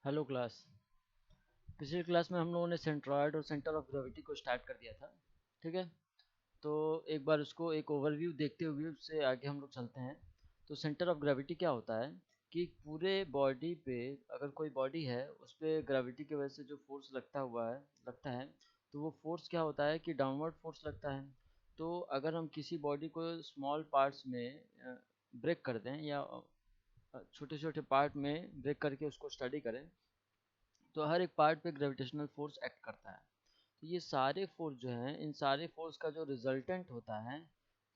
Hello class. पिछली class में हम लोगों ने सेंट्रॉयड और सेंटर ऑफ ग्रेविटी को स्टार्ट कर दिया था। ठीक है। तो एक बार उसको एक ओवरव्यू देखते हुए उससे आगे हम लोग चलते हैं। तो सेंटर ऑफ ग्रेविटी क्या होता है कि पूरे बॉडी पे, अगर कोई बॉडी है उस पे ग्रेविटी की वजह से जो फोर्स लगता है, तो वो फोर्स क्या होता है कि डाउनवर्ड फोर्स लगता है। तो अगर हम किसी बॉडी को स्मॉल पार्ट्स में ब्रेक कर दें या छोटे छोटे पार्ट में ब्रेक करके उसको स्टडी करें, तो हर एक पार्ट पे ग्रेविटेशनल फोर्स एक्ट करता है। तो ये सारे फोर्स जो हैं, इन सारे फोर्स का जो रिजल्टेंट होता है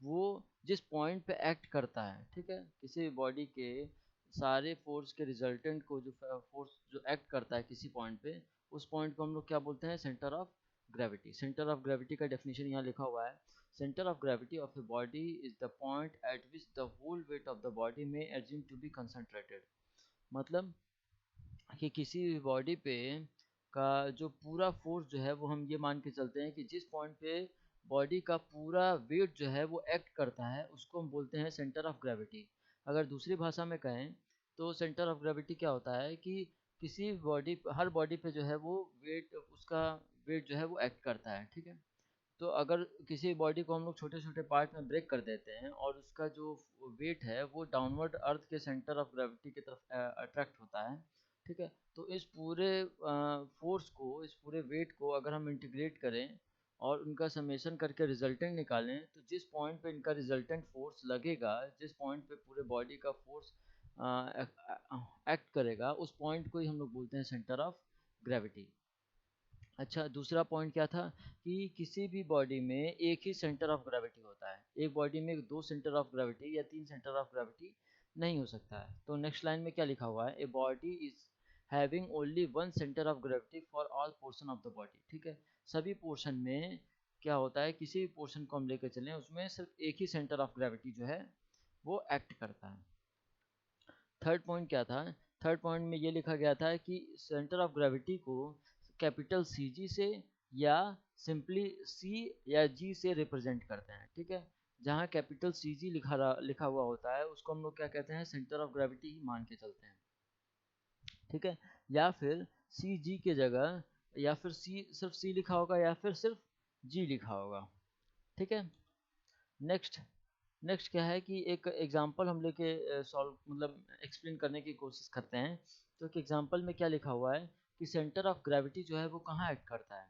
वो जिस पॉइंट पे एक्ट करता है, ठीक है, किसी भी बॉडी के सारे फोर्स के रिजल्टेंट को जो फोर्स जो एक्ट करता है किसी पॉइंट पे, उस पॉइंट को हम लोग क्या बोलते हैं? Centre of gravity. Centre of gravity का डेफिनेशन यहाँ लिखा हुआ है। Centre of gravity of a body is the point at which the whole weight of the body may assume to be concentrated. मतलब कि किसी भी बॉडी पे का जो पूरा फोर्स जो है वो हम ये मान के चलते हैं कि जिस पॉइंट पे बॉडी का पूरा वेट जो है वो एक्ट करता है उसको हम बोलते हैं सेंटर ऑफ ग्रेविटी। अगर दूसरी भाषा में कहें तो सेंटर ऑफ ग्रेविटी क्या होता है कि किसी बॉडी, हर बॉडी पे जो है वो वेट, उसका वेट जो है वो एक्ट करता है। ठीक है। तो अगर किसी बॉडी को हम लोग छोटे छोटे पार्ट में ब्रेक कर देते हैं और उसका जो वेट है वो डाउनवर्ड अर्थ के सेंटर ऑफ ग्रेविटी की तरफ अट्रैक्ट होता है। ठीक है। तो इस पूरे फोर्स को, इस पूरे वेट को अगर हम इंटीग्रेट करें और उनका समेशन करके रिजल्टेंट निकालें, तो जिस पॉइंट पे इनका रिजल्टेंट फोर्स लगेगा, जिस पॉइंट पे पूरे बॉडी का फोर्स एक्ट करेगा, उस पॉइंट को ही हम लोग बोलते हैं सेंटर ऑफ ग्रेविटी। अच्छा, दूसरा पॉइंट क्या था कि किसी भी बॉडी में एक ही सेंटर ऑफ ग्रेविटी होता है। एक बॉडी में दो सेंटर ऑफ ग्रेविटी या तीन सेंटर ऑफ ग्रेविटी नहीं हो सकता है। तो नेक्स्ट लाइन में क्या लिखा हुआ है? ए body is having only one centre of gravity for all portion of the body. ठीक है। सभी पोर्शन में क्या होता है, किसी भी पोर्शन को हम लेकर चलें उसमें सिर्फ एक ही सेंटर ऑफ ग्रेविटी जो है वो एक्ट करता है। थर्ड पॉइंट क्या था? थर्ड पॉइंट में ये लिखा गया था कि सेंटर ऑफ ग्रेविटी को कैपिटल सी जी से या सिंपली सी या जी से रिप्रेजेंट करते हैं। ठीक है। जहाँ कैपिटल सी जी लिखा हुआ होता है उसको हम लोग क्या कहते हैं? सेंटर ऑफ ग्रेविटी ही मान के चलते हैं। ठीक है। या फिर सी जी के जगह या फिर सी, सिर्फ सी लिखा होगा या फिर सिर्फ जी लिखा होगा। ठीक है। नेक्स्ट नेक्स्ट क्या है कि एक एग्जांपल हम लेके सॉल्व, मतलब एक्सप्लेन करने की कोशिश करते हैं। तो एक एग्जांपल में क्या लिखा हुआ है कि सेंटर ऑफ ग्रेविटी जो है वो कहाँ एक्ट करता है।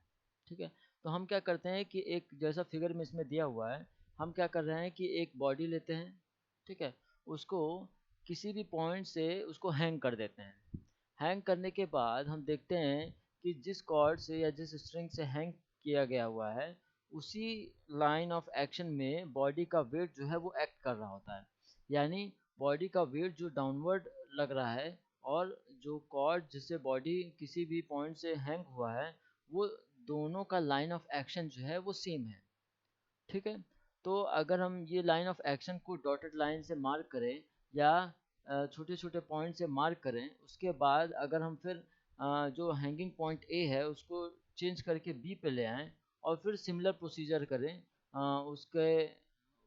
ठीक है। तो हम क्या करते हैं कि एक जैसा फिगर में इसमें दिया हुआ है, हम क्या कर रहे हैं कि एक बॉडी लेते हैं। ठीक है। उसको किसी भी पॉइंट से उसको हैंग कर देते हैं। हैंग करने के बाद हम देखते हैं कि जिस कॉर्ड से या जिस स्ट्रिंग से हैंग किया गया हुआ है उसी लाइन ऑफ एक्शन में बॉडी का वेट जो है वो एक्ट कर रहा होता है। यानी बॉडी का वेट जो डाउनवर्ड लग रहा है और जो कॉर्ड जिससे बॉडी किसी भी पॉइंट से हैंग हुआ है, वो दोनों का लाइन ऑफ एक्शन जो है वो सेम है। ठीक है। तो अगर हम ये लाइन ऑफ एक्शन को डॉटेड लाइन से मार्क करें या छोटे छोटे पॉइंट से मार्क करें, उसके बाद अगर हम फिर जो हैंगिंग पॉइंट ए है उसको चेंज करके बी पे ले आएँ और फिर सिमिलर प्रोसीजर करें, उसके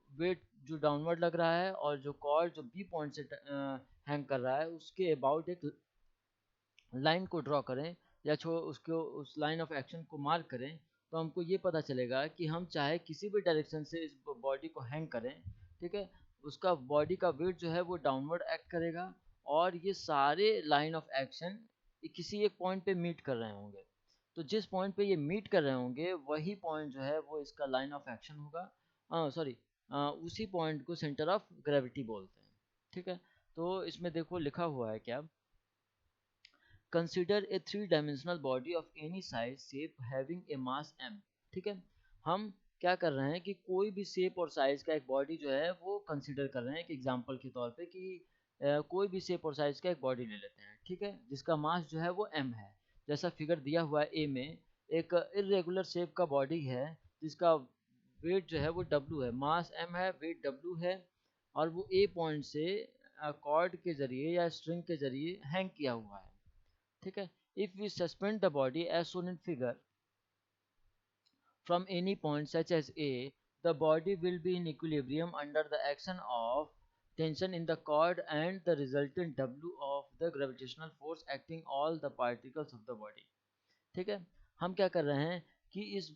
वेट जो डाउनवर्ड लग रहा है और जो कॉर्ड जो बी पॉइंट से हैंग कर रहा है उसके अबाउट एक लाइन को ड्रॉ करें या उसको उस लाइन ऑफ एक्शन को मार्क करें, तो हमको ये पता चलेगा कि हम चाहे किसी भी डायरेक्शन से इस बॉडी को हैंग करें, ठीक है, उसका बॉडी का वेट जो है वो डाउनवर्ड एक्ट करेगा और ये सारे लाइन ऑफ एक्शन किसी एक पॉइंट पे मीट कर रहे होंगे। तो जिस पॉइंट पे ये मीट कर रहे होंगे वही पॉइंट जो है वो इसका लाइन ऑफ एक्शन होगा। सॉरी, उसी पॉइंट को सेंटर ऑफ ग्रेविटी बोलते हैं। ठीक है। तो इसमें देखो लिखा हुआ है क्या? Consider a three dimensional body of any size shape having a mass m। ठीक है। हम क्या कर रहे हैं कि कोई भी शेप और साइज का एक बॉडी जो है वो कंसिडर कर रहे हैं, एक एग्जांपल के तौर पे कि कोई भी शेप और साइज का एक बॉडी ले लेते हैं। ठीक है। जिसका मास जो है वो m है। जैसा फिगर दिया हुआ है ए में, एक इरेगुलर शेप का बॉडी है जिसका वेट जो है वो w है, मास m है, वेट w है, और वो ए पॉइंट से कॉर्ड के जरिए या स्ट्रिंग के जरिए हैंग किया हुआ है। ठीक है। If we suspend the body as shown in figure from any point such as A, the body will be in equilibrium under the action of tension in the cord and the resultant W of the gravitational force acting all the particles of the body. ठीक है, हम क्या कर रहे हैं कि इस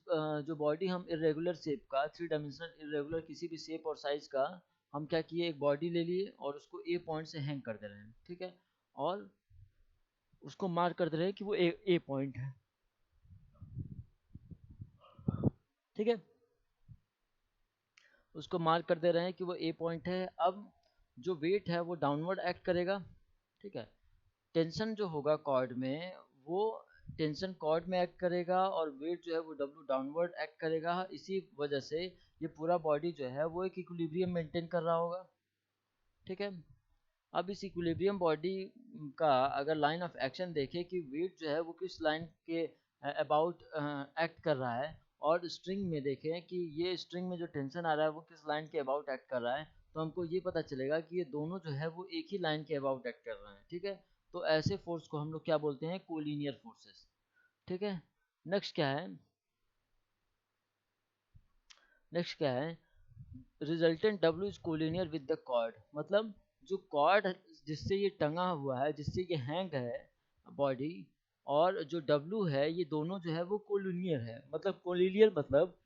जो बॉडी हम इरेगुलर शेप का, थ्री डायमेंशनल इरेगुलर किसी भी शेप और साइज का हम क्या किए, एक बॉडी ले लिए और उसको ए पॉइंट से हैंग कर दे रहे हैं। ठीक है, और उसको मार्क कर दे रहे हैं कि वो ए पॉइंट है। ठीक है, उसको मार्क कर दे रहे हैं कि वो ए पॉइंट है। अब जो वेट है वो डाउनवर्ड एक्ट करेगा। ठीक है, टेंशन जो होगा कॉर्ड में वो टेंशन कॉर्ड में एक्ट करेगा और वेट जो है वो डब्ल्यू डाउनवर्ड एक्ट करेगा। इसी वजह से ये पूरा बॉडी जो है वो एक इक्विलिब्रियम मेंटेन कर रहा होगा। ठीक है, अब इस इक्विलिब्रियम बॉडी का अगर लाइन ऑफ एक्शन देखें कि वेट जो है वो किस लाइन के अबाउट एक्ट कर रहा है, और स्ट्रिंग में देखें कि ये स्ट्रिंग में जो टेंशन आ रहा है वो किस लाइन के अबाउट एक्ट कर रहा है, तो हमको ये पता चलेगा कि ये दोनों जो है वो एक ही लाइन के अबाउट एक्ट कर रहे हैं। ठीक है, तो ऐसे फोर्स को हम लोग क्या बोलते हैं, कोलिनियर फोर्सेस। ठीक है, नेक्स्ट क्या है, नेक्स्ट क्या है, resultant W is collinear with the cord. मतलब जो कॉर्ड जिससे ये टंगा हुआ है, जिससे ये हैंग है बॉडी, और जो डब्ल्यू है, ये दोनों जो है वो कोलिनियर है। मतलब कोलिनियर मतलब,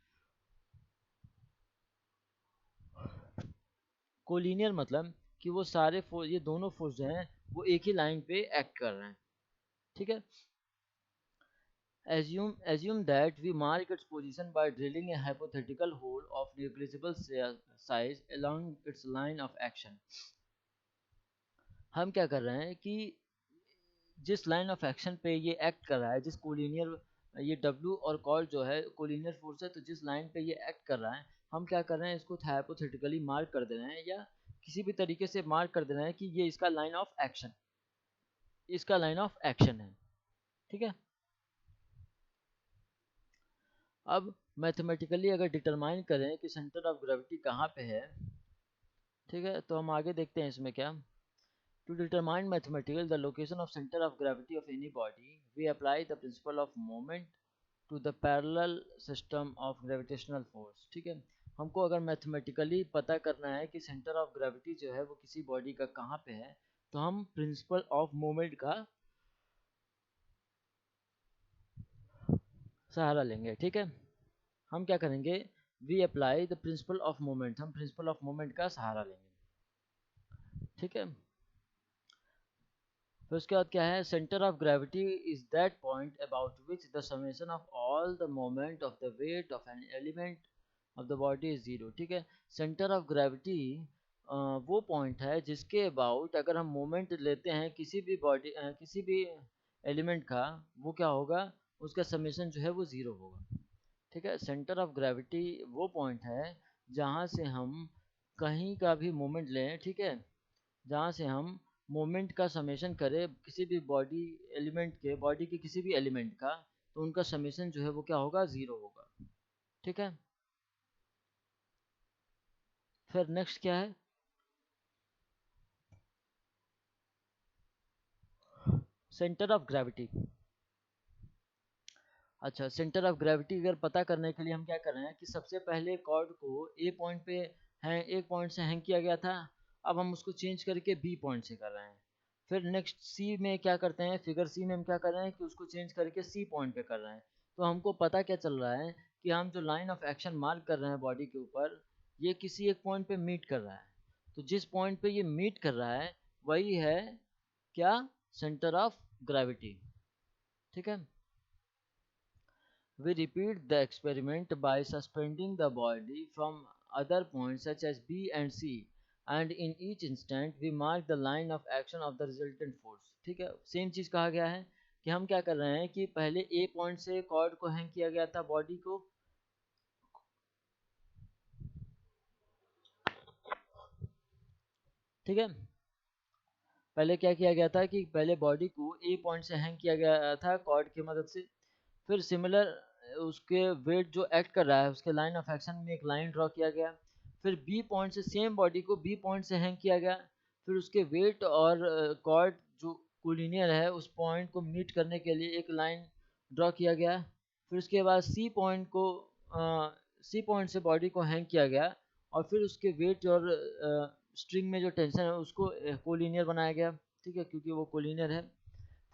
कोलिनियर मतलब कि वो सारे फोर्स, ये दोनों फोर्स जो हैं वो एक ही लाइन पे एक्ट कर रहे हैं। ठीक है, assume that we mark its position by drilling a hypothetical hole of negligible size along its line of action। हम क्या कर रहे हैं कि जिस लाइन ऑफ एक्शन पे ये एक्ट कर रहा है, जिस कोलिनियर, ये डब्ल्यू और कॉल जो है कोलिनियर फोर्स है, तो जिस लाइन पे ये एक्ट कर रहा है, हम क्या कर रहे हैं, इसको हाइपोथेटिकली मार्क कर दे रहे हैं, या किसी भी तरीके से मार्क कर दे रहे हैं कि ये इसका लाइन ऑफ एक्शन, इसका लाइन ऑफ एक्शन है। ठीक है, अब मैथमेटिकली अगर डिटरमाइन करें कि सेंटर ऑफ ग्रेविटी कहाँ पे है, ठीक है, तो हम आगे देखते हैं इसमें क्या। To determine mathematical the location of centre of gravity of any body, we apply the principle of moment to the parallel system of gravitational force. ठीक है, हमको अगर मैथमेटिकली पता करना है कि सेंटर ऑफ ग्रेविटी जो है वो किसी बॉडी का कहाँ पे है, तो हम प्रिंसिपल ऑफ मोमेंट का सहारा लेंगे। ठीक है, हम क्या करेंगे, we apply the principle of moment, हम प्रिंसिपल ऑफ मोमेंट का सहारा लेंगे। ठीक है, फिर उसके बाद क्या है, centre of gravity is that point about which the summation of all the moment of the weight of an element of the body is zero. ठीक है, सेंटर ऑफ ग्रेविटी वो पॉइंट है जिसके अबाउट अगर हम मोमेंट लेते हैं किसी भी बॉडी, किसी भी एलिमेंट का, वो क्या होगा, उसका समेशन जो है वो ज़ीरो होगा। ठीक है, सेंटर ऑफ ग्रेविटी वो पॉइंट है जहाँ से हम कहीं का भी मोमेंट लें, ठीक है, जहाँ से हम मोमेंट का समेशन करें किसी भी बॉडी एलिमेंट के, बॉडी के किसी भी एलिमेंट का, तो उनका समेशन जो है वो क्या होगा, ज़ीरो होगा। ठीक है, फिर नेक्स्ट क्या है, सेंटर ऑफ ग्रेविटी। अच्छा, सेंटर ऑफ ग्रेविटी अगर पता करने के लिए हम क्या कर रहे हैं कि सबसे पहले कॉर्ड को ए पॉइंट पे है, एक पॉइंट से हैंग किया गया था, अब हम उसको चेंज करके बी पॉइंट से कर रहे हैं। फिर नेक्स्ट सी में क्या करते हैं, फिगर सी में हम क्या कर रहे हैं कि उसको चेंज करके सी पॉइंट पे कर रहे हैं। तो हमको पता क्या चल रहा है कि हम जो लाइन ऑफ एक्शन मार्क कर रहे हैं बॉडी के ऊपर, ये किसी एक पॉइंट पे मीट कर रहा है। तो जिस पॉइंट पे ये मीट कर रहा है वही है क्या, सेंटर ऑफ ग्रेविटी। ठीक है, we repeat the experiment by suspending the body from other points such as B and C, and in each instant we mark the line of action of the resultant force। ठीक है, same चीज कहा गया है कि हम क्या कर रहे हैं कि पहले ए पॉइंट से कॉर्ड को हैंग किया गया था बॉडी को। ठीक है, पहले क्या किया गया था कि पहले बॉडी को ए पॉइंट से हैंग किया गया था कॉर्ड की मदद से। फिर सिमिलर उसके वेट जो एक्ट कर रहा है उसके लाइन ऑफ एक्शन में एक लाइन ड्रॉ किया गया। फिर बी पॉइंट से सेम बॉडी को बी पॉइंट से हैंग किया गया। फिर उसके वेट और कॉर्ड जो कोलिनियर है उस पॉइंट को मीट करने के लिए एक लाइन ड्रॉ किया गया। फिर उसके बाद सी पॉइंट को, सी पॉइंट से बॉडी को हैंग किया गया, और फिर उसके वेट और स्ट्रिंग में जो टेंशन है उसको कोलिनियर बनाया गया। ठीक है, क्योंकि वो कोलिनियर है।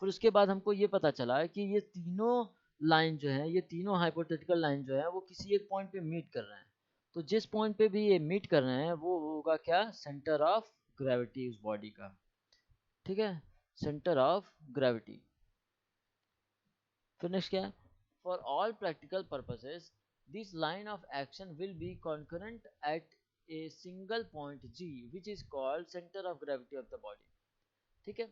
फिर उसके बाद हमको ये पता चला कि ये तीनों लाइन जो है, ये तीनों हाइपोथेटिकल लाइन जो है वो किसी एक पॉइंट पे मीट कर रहे हैं। तो जिस पॉइंट पे भी ये मीट कर रहे हैं वो होगा क्या, सेंटर ऑफ ग्रेविटी उस बॉडी का, ठीक है, सेंटर ऑफ ग्रेविटी। फिर नेक्स्ट क्या है, for all practical purposes this line of action will be concurrent at a single point G which is called centre of gravity of the body, ठीक है।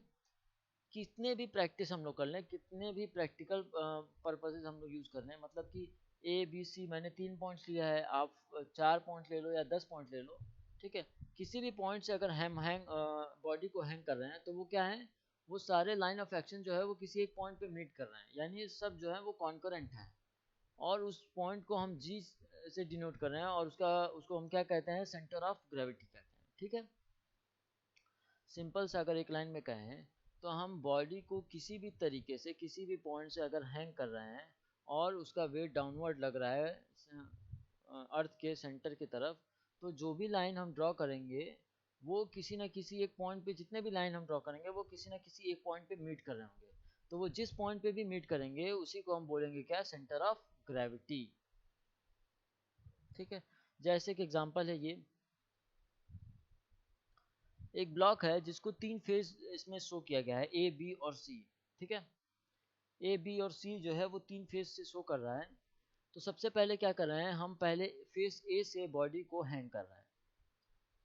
कितने भी प्रैक्टिस हम लोग कर लें, कितने भी प्रैक्टिकल पर्पसेस हम लोग यूज कर रहे हैं, मतलब कि ए बी सी मैंने 3 पॉइंट्स लिया है, आप 4 पॉइंट ले लो या 10 पॉइंट ले लो, ठीक है। किसी भी पॉइंट से अगर हम हैंग बॉडी को हैंग कर रहे हैं तो वो क्या है, वो सारे लाइन ऑफ एक्शन जो है वो किसी एक पॉइंट पे मीट कर रहे हैं, यानी सब जो है वो कॉन्करेंट है। और उस पॉइंट को हम जी से डिनोट कर रहे हैं और उसको हम क्या कहते हैं, सेंटर ऑफ ग्रेविटी कहते हैं, ठीक है। सिंपल से अगर एक लाइन में कहें तो हम बॉडी को किसी भी तरीके से किसी भी पॉइंट से अगर हैंग कर रहे हैं और उसका वेट डाउनवर्ड लग रहा है अर्थ के सेंटर की तरफ, तो जो भी लाइन हम ड्रॉ करेंगे वो किसी न किसी एक पॉइंट पे, जितने भी लाइन हम ड्रॉ करेंगे वो किसी न किसी एक पॉइंट पे मीट कर रहे होंगे। तो वो जिस पॉइंट पे भी मीट करेंगे उसी को हम बोलेंगे क्या, सेंटर ऑफ ग्रेविटी, ठीक है। जैसे कि एग्जांपल है ये एक ब्लॉक है जिसको 3 फेज इसमें शो किया गया है, ए बी और सी, ठीक है। ए बी और सी जो है वो 3 फेज से शो कर रहा है। तो सबसे पहले क्या कर रहे हैं, हम पहले फेस ए से बॉडी को हैंग कर रहे हैं,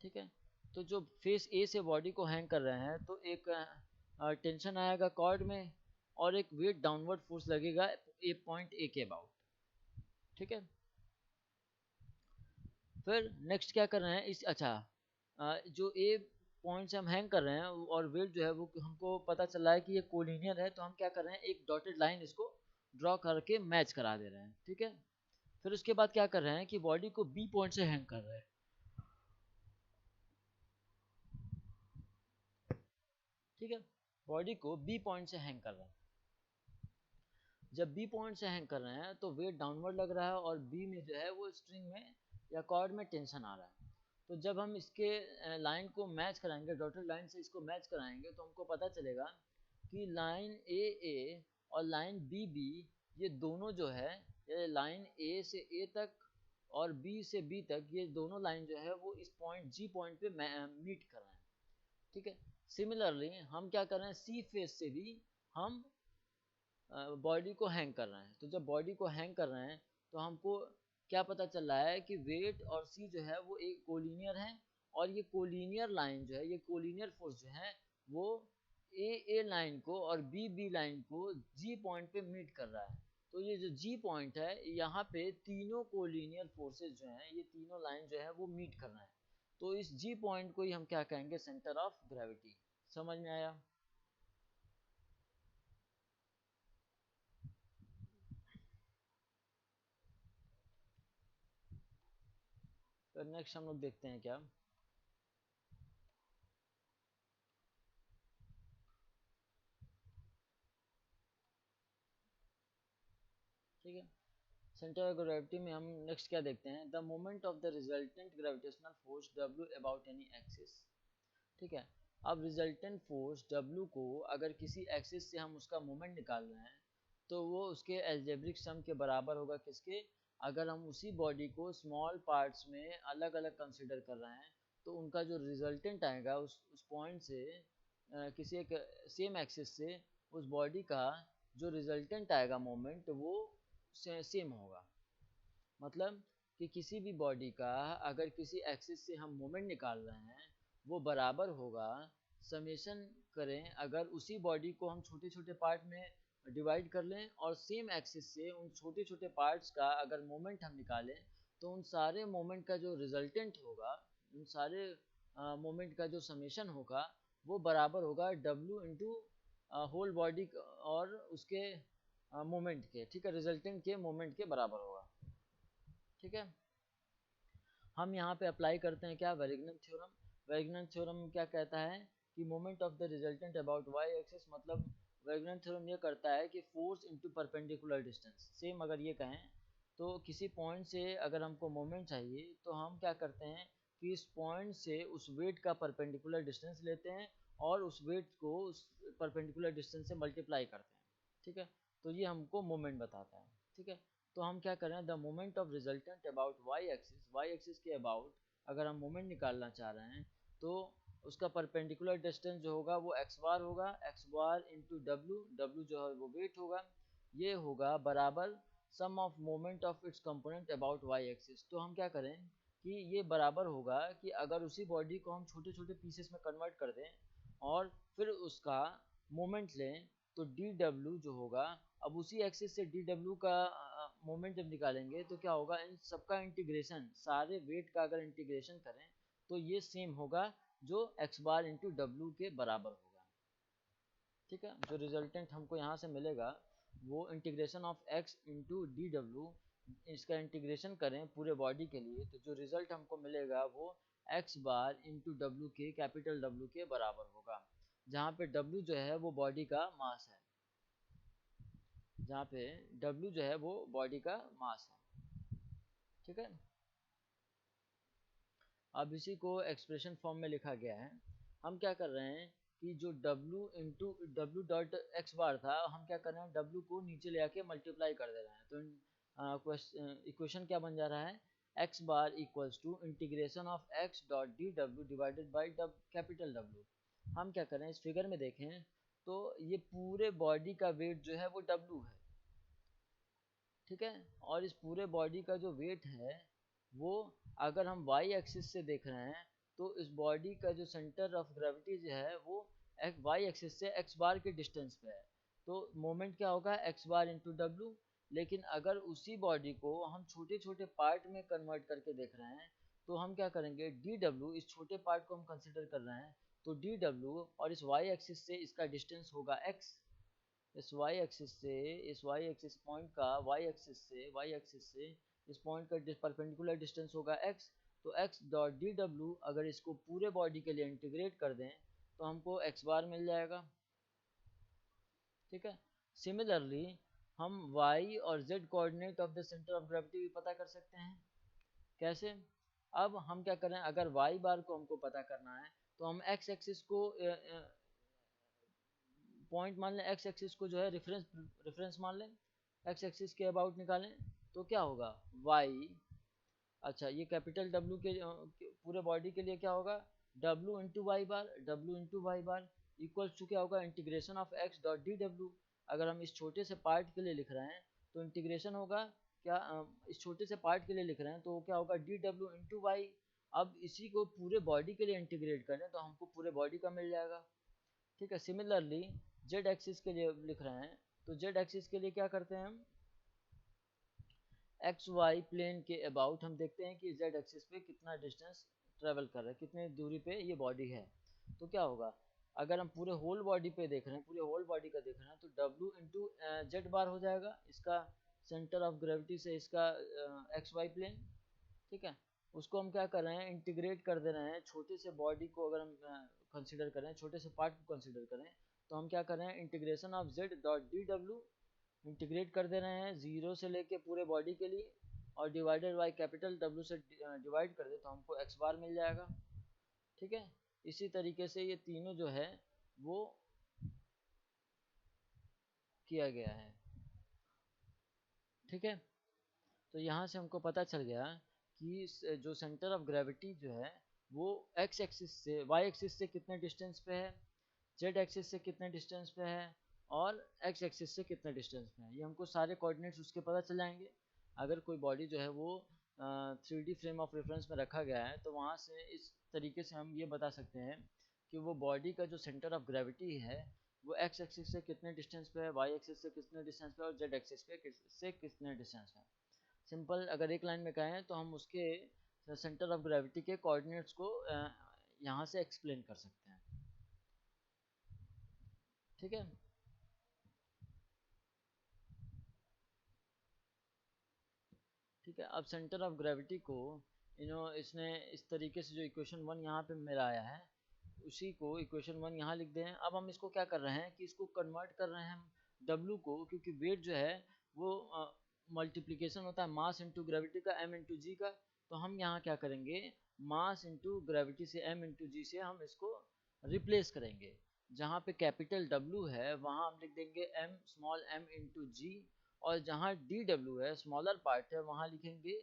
ठीक है। तो जो फेस ए से बॉडी को हैंग कर रहे हैं तो एक टेंशन आएगा कॉर्ड में और एक वेट डाउनवर्ड फोर्स लगेगा ए पॉइंट ए के अबाउट, ठीक है। फिर नेक्स्ट क्या कर रहे हैं इस, अच्छा जो ए पॉइंट से हम हैंग कर रहे हैं और वेट जो है वो हमको पता चला है कि ये कोलिनियर है, तो हम क्या कर रहे हैं, एक डॉटेड लाइन इसको ड्रॉ करके मैच करा दे रहे हैं, ठीक है। फिर उसके बाद क्या कर रहे हैं कि बॉडी को बी पॉइंट से हैंग कर रहे हैं, ठीक है। बॉडी को बी पॉइंट से हैंग कर रहे हैं। जब बी पॉइंट से हैंग कर रहे हैं तो वेट डाउनवर्ड लग रहा है और बी में जो है वो स्ट्रिंग में या कॉर्ड में टेंशन आ रहा है। तो जब हम इसके लाइन को मैच कराएंगे, डॉटेड लाइन से इसको मैच कराएंगे तो हमको पता चलेगा कि लाइन ए ए और लाइन बी बी, ये दोनों जो है, ये लाइन ए से ए तक और बी से बी तक, ये दोनों लाइन जो है वो इस पॉइंट जी पॉइंट पे मीट कर रहे हैं, ठीक है। सिमिलरली हम क्या कर रहे हैं, सी फेस से भी हम बॉडी को हैंग कर रहे हैं। तो जब बॉडी को हैंग कर रहे हैं तो हमको क्या पता चल रहा है कि वेट और सी जो है वो एक कोलिनियर है और ये कोलिनियर लाइन जो है, ये कोलिनियर फोर्स जो है वो ए लाइन को और बी लाइन को जी पॉइंट पे मीट कर रहा है। तो ये जो जी पॉइंट है यहाँ पे तीनों कोलिनियर फोर्सेस जो हैं, ये तीनों लाइन जो है वो मीट कर रहे हैं। तो इस जी पॉइंट को ही हम क्या कहेंगे, सेंटर ऑफ ग्रेविटी। समझ में आया? फिर नेक्स्ट हम लोग देखते हैं क्या, ठीक है। सेंटर ऑफ ग्रेविटी में हम नेक्स्ट क्या देखते हैं, the moment of the resultant gravitational force W about any axis, ठीक है। अब रिजल्टेंट फोर्स W को अगर किसी एक्सिस से हम उसका मोमेंट निकाल रहे हैं तो वो उसके एल्जेब्रिक सम के बराबर होगा, किसके, अगर हम उसी बॉडी को स्मॉल पार्ट्स में अलग अलग कंसिडर कर रहे हैं तो उनका जो रिजल्टेंट आएगा उस पॉइंट से किसी एक सेम एक्सिस से उस बॉडी का जो रिजल्टेंट आएगा मोमेंट वो सेम होगा। मतलब कि किसी भी बॉडी का अगर किसी एक्सिस से हम मोमेंट निकाल रहे हैं वो बराबर होगा, समेशन करें अगर उसी बॉडी को हम छोटे छोटे पार्ट में डिवाइड कर लें और सेम एक्सिस से उन छोटे छोटे पार्ट्स का अगर मोमेंट हम निकालें तो उन सारे मोमेंट का जो रिजल्टेंट होगा, उन सारे मोमेंट का जो समेशन होगा वो बराबर होगा W इंटू होल बॉडी और उसके मोमेंट के, ठीक है, रिजल्टेंट के मोमेंट के बराबर होगा, ठीक है। हम यहाँ पे अप्लाई करते हैं क्या, वेरिग्नन थ्योरम। वेरिग्नन थ्योरम क्या कहता है कि moment of the resultant about Y axis, मतलब वेरिग्नन थ्योरम ये करता है कि force into perpendicular distance. Same अगर ये कहें तो किसी पॉइंट से अगर हमको मोमेंट चाहिए तो हम क्या करते हैं कि इस पॉइंट से उस वेट का परपेंडिकुलर डिस्टेंस लेते हैं और उस वेट को उस परपेंडिकुलर डिस्टेंस से मल्टीप्लाई करते हैं, ठीक है। तो ये हमको मोमेंट बताता है, ठीक है। तो हम क्या कर रहे हैं, the moment of resultant about Y axis के अबाउट अगर हम मोमेंट निकालना चाह रहे हैं तो उसका परपेंडिकुलर डिस्टेंस जो होगा वो एक्स बार होगा, X bar into W, W जो है वो वेट होगा, ये होगा बराबर sum of moment of its component about Y axis. तो हम क्या करें कि ये बराबर होगा कि अगर उसी बॉडी को हम छोटे छोटे पीसेस में कन्वर्ट कर दें और फिर उसका मोमेंट लें, तो डी डब्ल्यू जो होगा, अब उसी एक्सिस से डी डब्ल्यू का मोमेंट जब निकालेंगे तो क्या होगा, इन सबका इंटीग्रेशन, सारे वेट का अगर इंटीग्रेशन करें तो ये सेम होगा जो एक्स बार इंटू डब्ल्यू के बराबर होगा, ठीक है। जो रिजल्टेंट हमको यहाँ से मिलेगा वो integration of x into D W, इसका इंटीग्रेशन करें पूरे बॉडी के लिए तो जो रिजल्ट हमको मिलेगा वो एक्स बार इंटू डब्ल्यू के, कैपिटल डब्ल्यू के बराबर होगा, जहाँ पे डब्ल्यू जो है वो बॉडी का मास है, जहाँ पे डब्ल्यू जो है वो बॉडी का मास है, ठीक है। अब इसी को एक्सप्रेशन फॉर्म में लिखा गया है। हम क्या कर रहे हैं कि जो W into W dot X bar था, हम क्या कर रहे हैं W को नीचे ले आके मल्टीप्लाई कर दे रहे हैं, तो इक्वेशन क्या बन जा रहा है, X bar equals to integration of X dot D W divided by capital W. हम क्या कर रहे हैं, इस फिगर में देखें तो ये पूरे बॉडी का वेट जो है वो W है, ठीक है। और इस पूरे बॉडी का जो वेट है वो अगर हम वाई एक्सिस से देख रहे हैं तो इस बॉडी का जो सेंटर ऑफ ग्रेविटी जो है वो वाई एक्सिस से एक्स बार के डिस्टेंस पे है, तो मोमेंट क्या होगा एक्स बार इंटू डब्ल्यू। लेकिन अगर उसी बॉडी को हम छोटे छोटे पार्ट में कन्वर्ट करके देख रहे हैं तो हम क्या करेंगे, डी डब्ल्यू, इस छोटे पार्ट को हम कंसिडर कर रहे हैं तो डी डब्ल्यू और इस वाई एक्सिस से इसका डिस्टेंस होगा एक्स, इस वाई एक्सिस से, इस वाई एक्सिस पॉइंट का वाई एक्सिस से इस पॉइंट का परपेंडिकुलर डिस्टेंस होगा x, तो x डॉट डी डब्ल्यू अगर इसको पूरे बॉडी के लिए इंटीग्रेट कर दें तो हमको x बार मिल जाएगा, ठीक है। सिमिलरली हम y और z coordinate of the centre of gravity भी पता कर सकते हैं। कैसे, अब हम क्या करें, अगर y बार को हमको पता करना है तो हम x एक्सिस को पॉइंट मान लें, एक्स एक्सिस को जो है रेफरेंस मान लें, एक्स एक्सिस के अबाउट निकालें तो क्या होगा वाई, अच्छा ये कैपिटल डब्ल्यू के पूरे बॉडी के लिए क्या होगा, W into Y bar, W into Y bar equals to क्या होगा, integration of X dot D W. अगर हम इस छोटे से पार्ट के लिए लिख रहे हैं तो इंटीग्रेशन होगा क्या, इस छोटे से पार्ट के लिए लिख रहे हैं तो क्या होगा डी डब्ल्यू इंटू वाई। अब इसी को पूरे बॉडी के लिए इंटीग्रेट करें तो हमको पूरे बॉडी का मिल जाएगा, ठीक है। सिमिलरली जेड एक्सिस के लिए लिख रहे हैं तो जेड एक्सिस के लिए क्या करते हैं, हम एक्स वाई प्लेन के अबाउट हम देखते हैं कि जेड एक्सिस पे कितना डिस्टेंस ट्रेवल कर रहा है, कितने दूरी पे ये बॉडी है। तो क्या होगा, अगर हम पूरे होल बॉडी पे देख रहे हैं, पूरे होल बॉडी का देख रहे हैं तो डब्ल्यू इंटू जेड बार हो जाएगा, इसका सेंटर ऑफ ग्रेविटी से इसका एक्स वाई प्लेन, ठीक है। उसको हम क्या कर रहे हैं, इंटीग्रेट कर दे रहे हैं, छोटे से बॉडी को अगर हम कंसिडर करें, छोटे से पार्ट को कंसिडर करें तो हम क्या कर रहे हैं, integration of Z dot D W integrate कर दे रहे हैं जीरो से लेके पूरे बॉडी के लिए और डिवाइडेड बाई कैपिटल डब्ल्यू से डिवाइड कर दे तो हमको एक्स बार मिल जाएगा, ठीक है। इसी तरीके से ये तीनों जो है वो किया गया है, ठीक है। तो यहाँ से हमको पता चल गया कि जो सेंटर ऑफ ग्रेविटी जो है वो एक्स एक्सिस से, वाई एक्सिस से कितने डिस्टेंस पे है, जेड एक्सिस से कितने डिस्टेंस पे है और एक्स एक्सिस से कितने डिस्टेंस पे है, ये हमको सारे कोऑर्डिनेट्स उसके पता चल जाएंगे। अगर कोई बॉडी जो है वो 3D फ्रेम ऑफ रेफरेंस में रखा गया है तो वहाँ से इस तरीके से हम ये बता सकते हैं कि वो बॉडी का जो सेंटर ऑफ ग्रेविटी है वो एक्स एक्सिस से कितने डिस्टेंस पे है, वाई एक्सिस से कितने डिस्टेंस पे और जेड एक्सिस पे से कितने डिस्टेंस पे। सिंपल अगर एक लाइन में कहें तो हम उसके सेंटर ऑफ ग्रेविटी के कोऑर्डिनेट्स को यहाँ से एक्सप्लेन कर सकते हैं, ठीक है। ठीक है, अब सेंटर ऑफ ग्रेविटी को इसने इस तरीके से जो इक्वेशन वन यहाँ पे मेरा आया है उसी को इक्वेशन वन यहाँ लिख दें। अब हम इसको क्या कर रहे हैं कि इसको कन्वर्ट कर रहे हैं हम डब्ल्यू को, क्योंकि वेट जो है वो मल्टीप्लिकेशन होता है मास इंटू ग्रेविटी का एम इंटू जी का। तो हम यहाँ क्या करेंगे, मास इंटू ग्रेविटी से एम इंटू जी से हम इसको रिप्लेस करेंगे। जहाँ पे कैपिटल W है वहाँ हम लिख देंगे m स्मॉल m इंटू जी, और जहाँ DW है स्मॉलर पार्ट है वहाँ लिखेंगे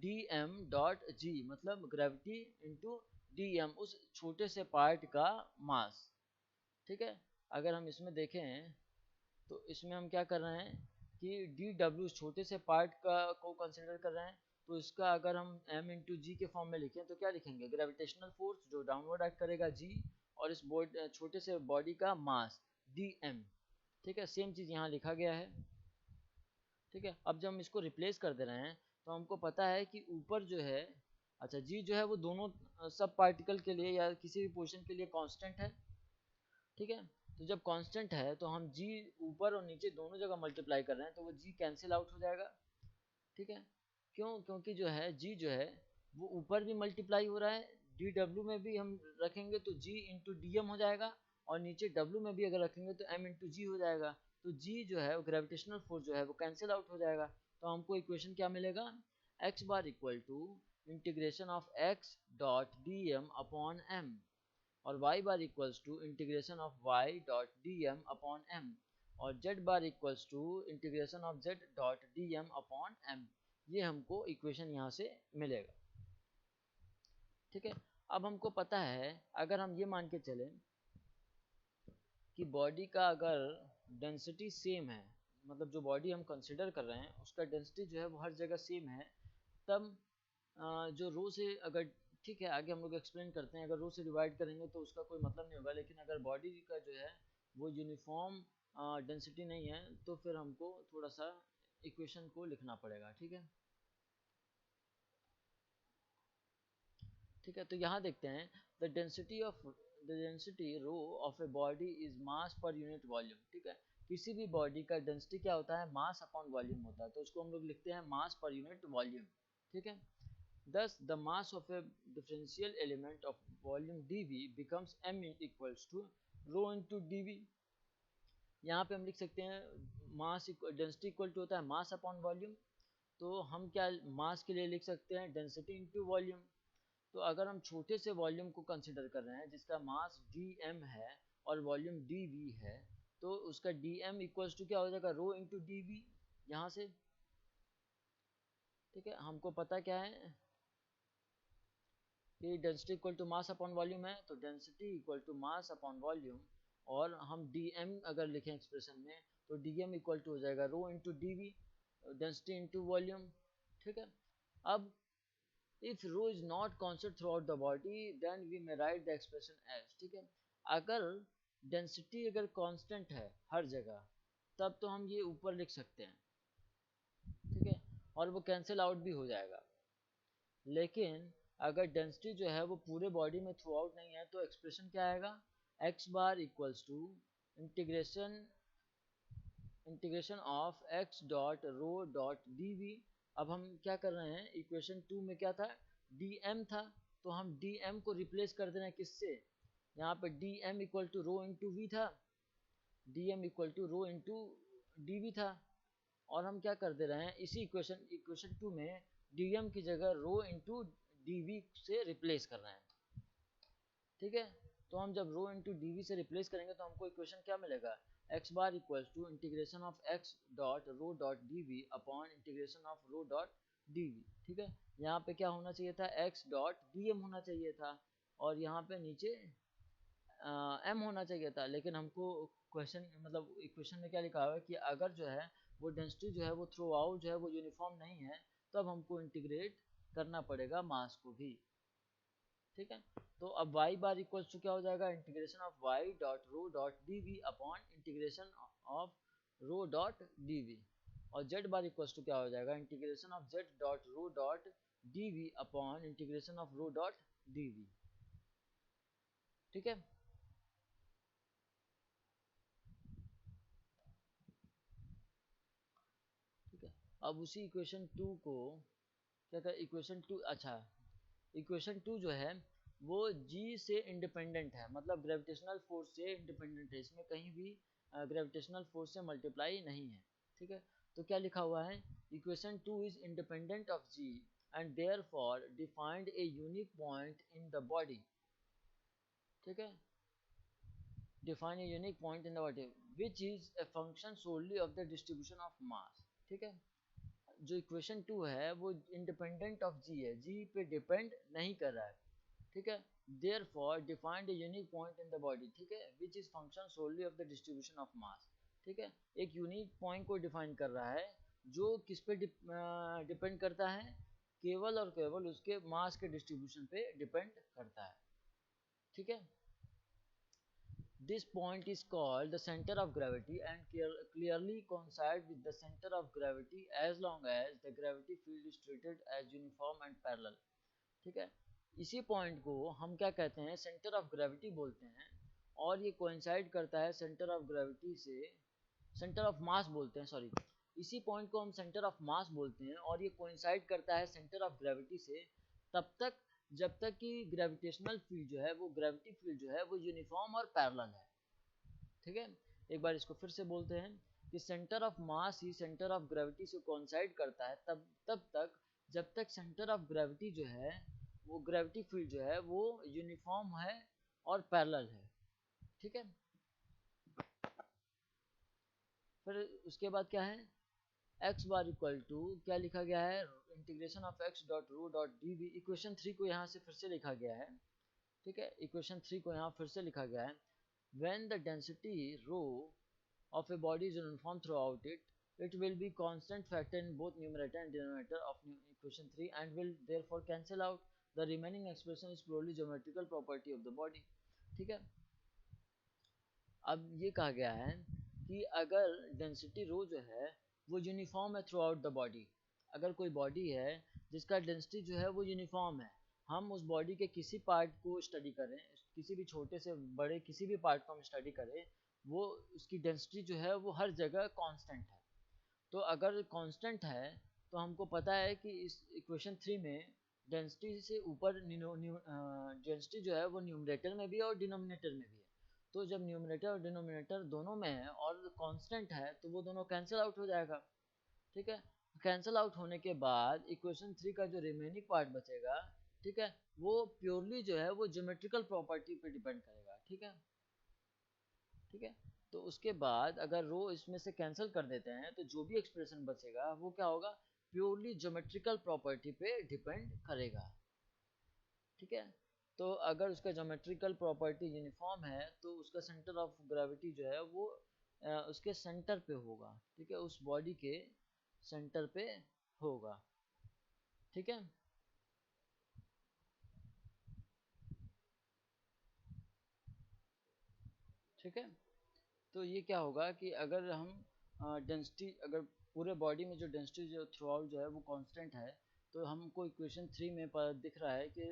dm डॉट g, मतलब ग्रेविटी इंटू dm, उस छोटे से पार्ट का मास। ठीक है, अगर हम इसमें देखें तो इसमें हम क्या कर रहे हैं कि DW छोटे से पार्ट का को कंसिडर कर रहे हैं, तो इसका अगर हम m इंटू जी के फॉर्म में लिखें तो क्या लिखेंगे, ग्रेविटेशनल फोर्स जो डाउनवर्ड एक्ट करेगा g, और इस छोटे से बॉडी का मास dm। ठीक है, सेम चीज़ यहाँ लिखा गया है। ठीक है, अब जब हम इसको रिप्लेस कर दे रहे हैं तो हमको पता है कि ऊपर जो है, अच्छा जी जो है वो दोनों सब पार्टिकल के लिए या किसी भी पोर्शन के लिए कांस्टेंट है। ठीक है, तो जब कांस्टेंट है तो हम जी ऊपर और नीचे दोनों जगह मल्टीप्लाई कर रहे हैं तो वो जी कैंसिल आउट हो जाएगा। ठीक है, क्यों, क्योंकि जो है जी जो है वो ऊपर भी मल्टीप्लाई हो रहा है, डी डब्ल्यू में भी हम रखेंगे तो जी इंटू डी एम हो जाएगा, और नीचे डब्ल्यू में भी अगर रखेंगे तो एम इंटू जी हो जाएगा। तो जी जो है ग्रेविटेशनल फोर्स जो है वो कैंसिल आउट हो जाएगा। तो हमको इक्वेशन क्या मिलेगा, X bar equal to integration of X dot D M upon M, और y bar equals to integration of y dot D M upon M, और z bar equals to integration of z dot D M upon M. ये हमको equation यहाँ से मिलेगा। ठीक है, अब हमको पता है अगर हम ये मान के चलें कि बॉडी का अगर डेंसिटी सेम है, मतलब जो बॉडी हम कंसिडर कर रहे हैं उसका डेंसिटी जो है वो हर जगह सेम है, तब जो रो से अगर, ठीक है आगे हम लोग एक्सप्लेन करते हैं, अगर रो से डिवाइड करेंगे तो उसका कोई मतलब नहीं होगा, लेकिन अगर बॉडी का जो है वो यूनिफॉर्म डेंसिटी नहीं है तो फिर हमको थोड़ा सा इक्वेशन को लिखना पड़ेगा। ठीक है, ठीक है, तो यहाँ देखते हैं the density rho of a body is mass per unit volume. ठीक है, किसी भी बॉडी का डेंसिटी क्या होता है, मास अपॉन वॉल्यूम होता है, तो उसको हम लोग लिखते हैं मास पर यूनिट वॉल्यूम। ठीक है, thus the mass of a differential element of volume dv becomes m equals to rho into dv। यहाँ पे हम लिख सकते हैं मास डेंसिटी इक्वल टू होता है मास अपॉन वॉल्यूम, तो हम क्या मास के लिए लिख सकते हैं डेंसिटी इंटू वॉल्यूम। तो अगर हम छोटे से वॉल्यूम को कंसिडर कर रहे हैं जिसका मास dm है और वॉल्यूम dv है, तो उसका dm इक्वल्स टू क्या हो जाएगा, रो इंटू dv यहाँ से। ठीक है, हमको पता क्या है कि density equal to mass upon volume है, तो density equal to mass upon volume, और हम dm अगर लिखें एक्सप्रेशन में तो dm इक्वल टू हो जाएगा rho into dv, density into volume. ठीक है, अब if rho is not constant throughout the body then we may write the expression as. ठीक है, अगर डेंसिटी अगर कांस्टेंट है हर जगह तब तो हम ये ऊपर लिख सकते हैं। ठीक है, और वो कैंसिल आउट भी हो जाएगा, लेकिन अगर डेंसिटी जो है वो पूरे बॉडी में थ्रू आउट नहीं है तो एक्सप्रेशन क्या आएगा, X bar equals to integration integration of X dot rho dot D V. अब हम क्या कर रहे हैं, इक्वेशन 2 में क्या था, डी एम था, तो हम डी एम को रिप्लेस कर दे रहे हैं किससे, यहाँ पे d m equal to rho into v था, d m equal to rho into d v था, और हम क्या कर दे रहे हैं इसी इक्वेशन 2 में dm की जगह रो इंटू dv से रिप्लेस कर रहे हैं। ठीक है, तो हम जब रो इंटू dv से रिप्लेस करेंगे तो हमको इक्वेशन क्या मिलेगा, x bar equals to integration of x dot rho dot D upon integration of rho dot D. ठीक है, यहाँ पे क्या होना चाहिए था, x डॉट dm होना चाहिए था, और यहाँ पे नीचे m होना चाहिए था, लेकिन हमको क्वेश्चन मतलब इक्वेशन में क्या लिखा हुआ है कि अगर जो है वो डेंसिटी जो है वो थ्रू आउट जो है वो यूनिफॉर्म नहीं है, तब हमको इंटीग्रेट करना पड़ेगा मास को भी। ठीक है, तो अब y बार इक्वल्स टू क्या हो जाएगा, integration of y dot rho dot D V upon integration of rho dot D V, और z बार इक्वल्स टू क्या हो जाएगा, integration of z dot rho dot D V upon integration of rho dot D V. ठीक है, ठीक है, अब उसी इक्वेशन 2 को क्या कर, इक्वेशन 2, अच्छा इक्वेशन 2 जो है वो g से इंडिपेंडेंट है, मतलब ग्रेविटेशनल फोर्स से इंडिपेंडेंट है, इसमें कहीं भी ग्रेविटेशनल फोर्स से मल्टीप्लाई नहीं है। ठीक है, तो क्या लिखा हुआ है, equation 2 is independent of g and therefore defined a unique point in the body. ठीक है, define a unique point in the body which is a function solely of the distribution of mass. ठीक है, जो equation 2 है वो independent of जी है, जी पे depend नहीं कर रहा है. ठीक है, therefore defined a unique point in the body. ठीक है, which is function solely of the distribution of mass. ठीक है, एक यूनिक पॉइंट को डिफाइन कर रहा है जो किस पे डिपेंड करता है, केवल और केवल उसके मास के डिस्ट्रीब्यूशन पे डिपेंड करता है. ठीक है, this point is called the center of gravity and clearly coincides with the center of gravity as long as the gravity field is treated as uniform and parallel. ठीक है, इसी पॉइंट को हम क्या कहते हैं, सेंटर ऑफ ग्रेविटी बोलते हैं, और ये कोइंसाइड करता है सेंटर ऑफ ग्रेविटी से, सेंटर ऑफ मास बोलते हैं, सॉरी, इसी पॉइंट को हम सेंटर ऑफ मास बोलते हैं और ये कोइंसाइड करता है सेंटर ऑफ ग्रेविटी से तब तक जब तक कि ग्रेविटेशनल फील्ड जो है वो, ग्रेविटी फील्ड जो है वो यूनिफॉर्म और पैरेलल है. ठीक है, एक बार इसको फिर से बोलते हैं कि centre of mass he centre of gravity से कोइंसाइड करता है तब तक जब तक सेंटर ऑफ ग्रेविटी जो है वो, ग्रेविटी फील्ड जो है वो यूनिफॉर्म है और पैरेलल है. ठीक है, फिर उसके बाद क्या है, एक्स बार इक्वल टू क्या लिखा गया है, integration of X dot rho dot D V. Equation 3 को यहाँ से फिर से लिखा गया है. ठीक है, इक्वेशन 3 को यहाँ फिर से लिखा गया है, when the density rho of a body is uniform throughout it, it will be constant factor in both numerator and denominator of equation 3 and will therefore cancel out. The remaining expression is purely geometrical property of the body. ठीक है, अब ये कहा गया है कि अगर density rho जो है वो यूनिफॉर्म है थ्रू आउट द बॉडी, अगर कोई बॉडी है जिसका डेंसिटी जो है वो यूनिफॉर्म है, हम उस बॉडी के किसी पार्ट को स्टडी करें, किसी भी छोटे से बड़े किसी भी पार्ट को हम स्टडी करें, वो उसकी डेंसिटी जो है वो हर जगह कांस्टेंट है. तो अगर कांस्टेंट है तो हमको पता है कि इस इक्वेशन 3 में डेंसिटी से ऊपर डेंसिटी जो है वो न्यूमरेटर में भी है और डिनोमिनेटर में भी है. तो जब न्यूमरेटर और डिनोमिनेटर दोनों में है और कांस्टेंट है तो वो दोनों कैंसिल आउट हो जाएगा. ठीक है, कैंसिल आउट होने के बाद इक्वेशन 3 का जो रिमेनिंग पार्ट बचेगा, ठीक है, वो प्योरली जो है वो ज्योमेट्रिकल प्रॉपर्टी पे डिपेंड करेगा. ठीक है, ठीक है, तो उसके बाद अगर रो इसमें से कैंसिल कर देते हैं तो जो भी एक्सप्रेशन बचेगा वो क्या होगा, प्योरली ज्योमेट्रिकल प्रॉपर्टी पे डिपेंड करेगा. ठीक है, तो अगर उसका ज्योमेट्रिकल प्रॉपर्टी यूनिफॉर्म है तो उसका सेंटर ऑफ ग्रेविटी जो है वो उसके सेंटर पे होगा. ठीक है, उस बॉडी के सेंटर पे होगा. ठीक है, ठीक है, तो ये क्या होगा कि अगर हम डेंसिटी, अगर पूरे बॉडी में जो डेंसिटी जो थ्रू आउट जो है वो कांस्टेंट है, तो हमको इक्वेशन 3 में दिख रहा है कि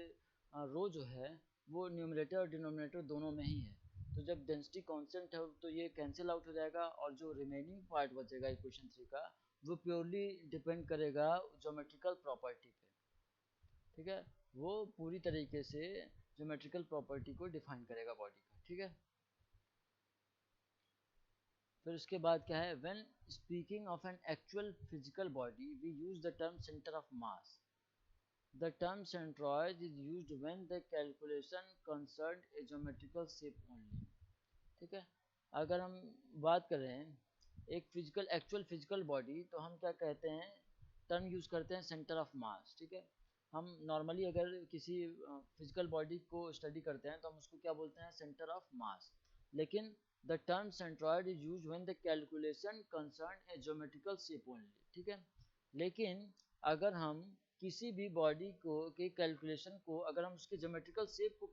रो जो है वो न्यूमरेटर और डिनोमिनेटर दोनों में ही है. तो जब डेंसिटी कांस्टेंट है तो ये कैंसिल आउट हो जाएगा और जो रिमेनिंग पार्ट बचेगा इक्वेशन 3 का वो प्योरली डिपेंड करेगा ज्योमेट्रिकल प्रॉपर्टी पे. ठीक है, वो पूरी तरीके से ज्योमेट्रिकल प्रॉपर्टी को डिफाइन करेगा बॉडी का. ठीक है, फिर उसके बाद क्या है, when speaking of an actual physical body we use the term centre of mass. The term centroid is used when the calculation concern a geometrical shape only. ठीक है, अगर हम बात करें एक फिजिकल, एक्चुअल फिजिकल बॉडी, तो हम क्या कहते हैं, टर्म यूज करते हैं सेंटर ऑफ मास. ठीक है, हम नॉर्मली अगर किसी फिजिकल बॉडी को स्टडी करते हैं तो हम उसको क्या बोलते हैं, सेंटर ऑफ मास. लेकिन the term centroid is use when the calculation concern a geometrical shape only. ठीक है, लेकिन अगर हम किसी भी बॉडी को के कैलकुलेशन को, अगर हम उसके ज्योमेट्रिकल शेप को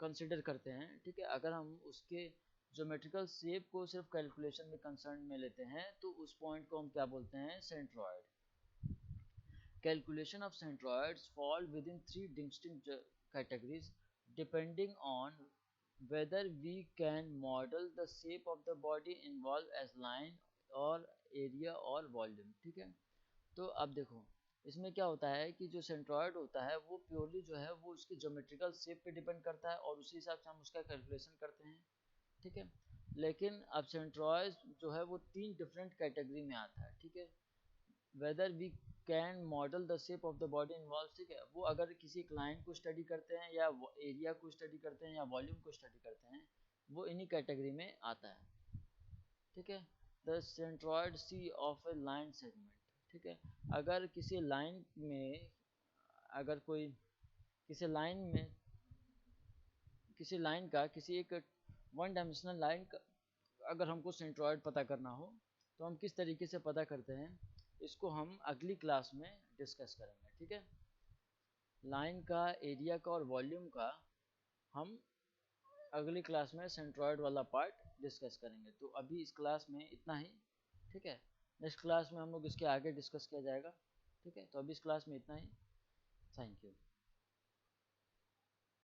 कंसिडर करते हैं, ठीक है, अगर हम उसके ज्योमेट्रिकल शेप को सिर्फ कैलकुलेशन में कंसर्न में लेते हैं तो उस पॉइंट को हम क्या बोलते हैं, centroid. Calculation of centroids fall within three distinct categories depending on whether we can model the shape of the body involved as line और area और volume. ठीक है, तो अब देखो इसमें क्या होता है कि जो सेंट्रॉइड होता है वो प्योरली जो है वो उसकी ज्योमेट्रिकल शेप पे डिपेंड करता है और उसी हिसाब से हम उसका कैलकुलेशन करते हैं. ठीक है, लेकिन अब सेंट्रॉइड जो है वो तीन डिफरेंट कैटेगरी में आता है. ठीक है, whether we can model the shape of the body involve. ठीक है, वो अगर किसी क्लाइंट को स्टडी करते हैं या एरिया को स्टडी करते हैं या वॉल्यूम को स्टडी करते हैं, वो इन्हीं कैटेगरी में आता है, ठीक है। The centroid C of a line segment, ठीक है। अगर किसी लाइन में, अगर कोई किसी लाइन में, किसी लाइन का, किसी एक वन डायमेंशनल लाइन का अगर हमको सेंट्रॉयड पता करना हो तो हम किस तरीके से पता करते हैं, इसको हम अगली क्लास में डिस्कस करेंगे, ठीक है। लाइन का, एरिया का और वॉल्यूम का हम अगली क्लास में सेंट्रॉयड वाला पार्ट डिस्कस करेंगे। तो अभी इस क्लास में इतना ही, ठीक है। नेक्स्ट क्लास में हम लोग इसके आगे डिस्कस किया जाएगा, ठीक है। तो अभी इस क्लास में इतना ही। Thank you.